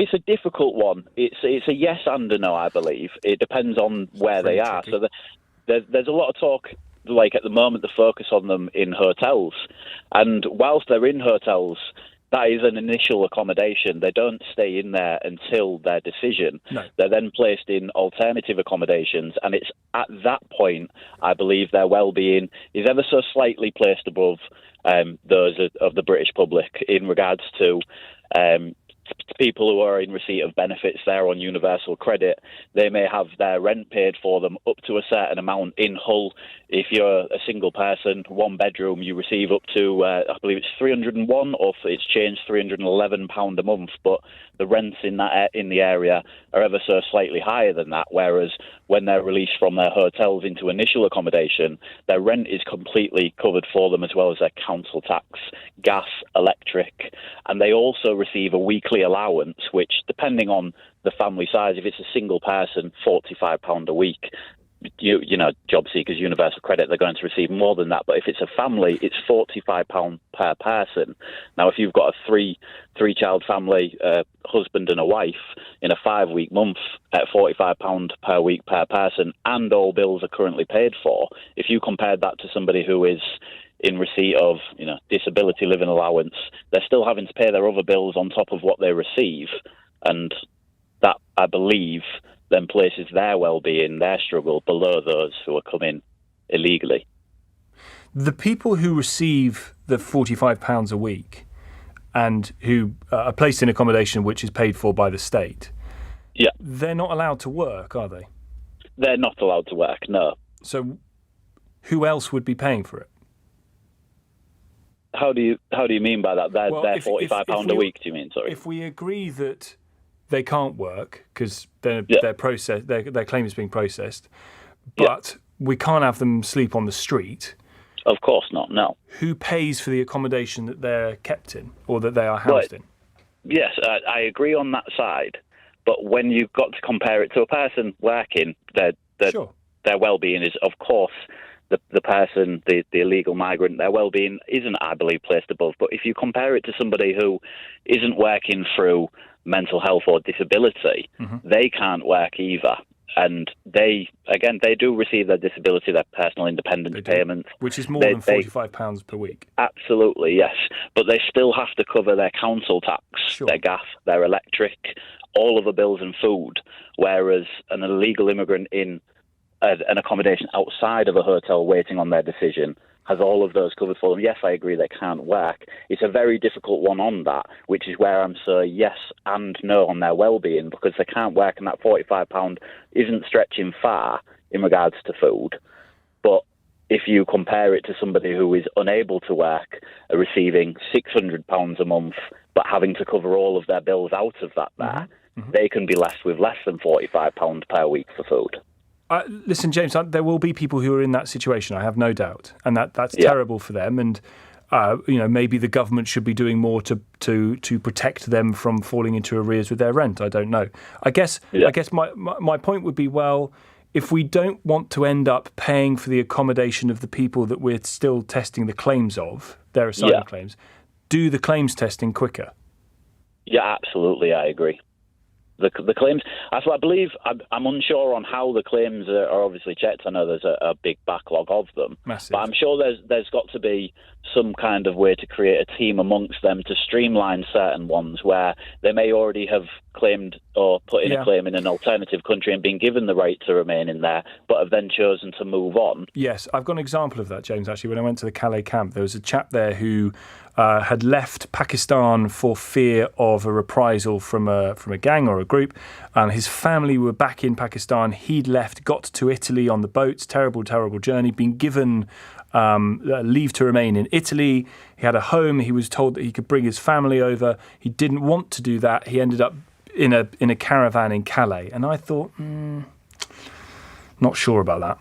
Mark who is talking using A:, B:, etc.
A: It's a difficult one. It's a yes and a no, I believe. It depends on where they are.
B: Tricky.
A: So there's a lot of talk, like at the moment, the focus on them in hotels. And whilst they're in hotels, that is an initial accommodation. They don't stay in there until their decision.
B: No.
A: They're then placed in alternative accommodations, and it's at that point, I believe, their well-being is ever so slightly placed above those of the British public in regards to people who are in receipt of benefits there on universal credit. They may have their rent paid for them up to a certain amount in Hull. If you're a single person, one bedroom, you receive up to, I believe it's 301, or it's changed, £311 a month. But the rents in the area are ever so slightly higher than that, whereas when they're released from their hotels into initial accommodation, their rent is completely covered for them, as well as their council tax, gas, electric, and they also receive a weekly allowance, which, depending on the family size, if it's a single person, £45 a week. You know, job seekers, universal credit, they're going to receive more than that. But if it's a family, it's £45 per person. Now, if you've got a three-child family, husband and a wife, in a 5-week month at £45 per week per person, and all bills are currently paid for, if you compared that to somebody who is in receipt of, disability living allowance, they're still having to pay their other bills on top of what they receive. And that, I believe, then places their well-being, their struggle, below those who are coming illegally.
B: The people who receive the £45 a week and who are placed in accommodation which is paid for by the state, they're not allowed to work, are they?
A: They're not allowed to work, no.
B: So who else would be paying for it?
A: How do you mean by that? They're £45 a week, do you mean? Sorry.
B: If we agree that they can't work because their claim is being processed, but we can't have them sleep on the street.
A: Of course not, no.
B: Who pays for the accommodation that they're kept in or that they are housed in? Yes,
A: I agree on that side, but when you've got to compare it to a person working, their well-being is, of course, the person, the illegal migrant, their well-being isn't, I believe, placed above. But if you compare it to somebody who isn't working through mental health or disability, they can't work either. And they do receive their disability, their personal independence payments.
B: Which is more than £45 per week.
A: Absolutely, yes. But they still have to cover their council tax, their gas, their electric, all of the bills and food, whereas an illegal immigrant in an accommodation outside of a hotel waiting on their decision has all of those covered for them. Yes, I agree they can't work. It's a very difficult one on that, which is where I'm so yes and no on their well-being, because they can't work and that £45 isn't stretching far in regards to food. But if you compare it to somebody who is unable to work, receiving £600 a month, but having to cover all of their bills out of that they can be left with less than £45 per week for food.
B: Listen, James, there will be people who are in that situation, I have no doubt, and that's terrible for them. And maybe the government should be doing more to protect them from falling into arrears with their rent. I don't know. I guess my point would be, well, if we don't want to end up paying for the accommodation of the people that we're still testing the claims of, their asylum claims, do the claims testing quicker. Yeah,
A: absolutely, I agree. The claims, I believe, I'm unsure on how the claims are obviously checked. I know there's a big backlog of them.
B: Massive.
A: But I'm sure there's got to be some kind of way to create a team amongst them to streamline certain ones where they may already have claimed or put in a claim in an alternative country and been given the right to remain in there, but have then chosen to move on.
B: Yes, I've got an example of that, James, actually. When I went to the Calais camp, there was a chap there who had left Pakistan for fear of a reprisal from a gang or a group. His family were back in Pakistan. He'd left, got to Italy on the boats, terrible, terrible journey, been given leave to remain in Italy. He had a home. He was told that he could bring his family over. He didn't want to do that. He ended up in a caravan in Calais. And I thought, not sure about that.